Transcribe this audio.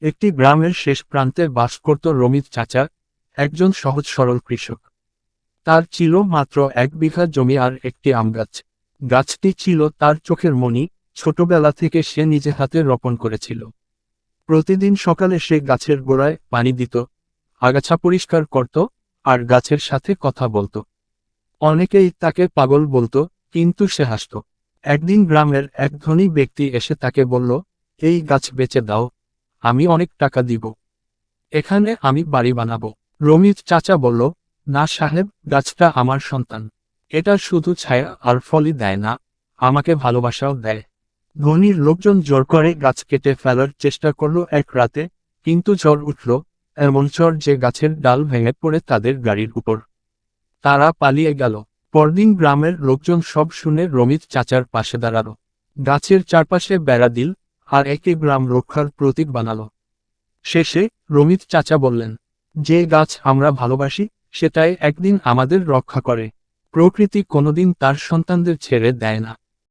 একটি গ্রামের শেষ প্রান্তে বাস করত রমিত চাচা, একজন সহজ সরল কৃষক। তার ছিল মাত্র 1 বিঘা জমি আর একটি আম গাছ। গাছটি ছিল তার চোখের মণি, ছোটবেলা থেকে সে নিজে হাতে রোপণ করেছিল। প্রতিদিন সকালে সে গাছের গোড়ায় পানি দিত, আগাছা পরিষ্কার করত, আর গাছের সাথে কথা বলতো। অনেকেই তাকে পাগল বলতো, কিন্তু সে হাসত। একদিন গ্রামের এক ধনী ব্যক্তি এসে তাকে বলল, এই গাছ বেচে দাও, আমি অনেক টাকা দিব। এখানে আমি বাড়ি বানাবো। রমিত চাচা বলল, না সাহেব, গাছটা আমার সন্তান। এটা শুধু ছায়া আর ফলই দেয় না, আমাকে ভালোবাসাও দেয়। ধনীর লোকজন জোর করে গাছ কেটে ফেলার চেষ্টা করলো এক রাতে, কিন্তু ঝড় উঠল, এমন ঝড় যে গাছের ডাল ভেঙে পড়ে তাদের গাড়ির উপর। তারা পালিয়ে গেল। পরদিন গ্রামের লোকজন সব শুনে রমিত চাচার পাশে দাঁড়ালো। গাছের চারপাশে বেড়া দিল, আর একটি গ্রাম রক্ষার প্রতীক বানালো। শেষে রমিত চাচা বললেন, যে গাছ আমরা ভালোবাসি, সেটাই একদিন আমাদের রক্ষা করে। প্রকৃতি কোনোদিন তার সন্তানদের ছেড়ে দেয় না।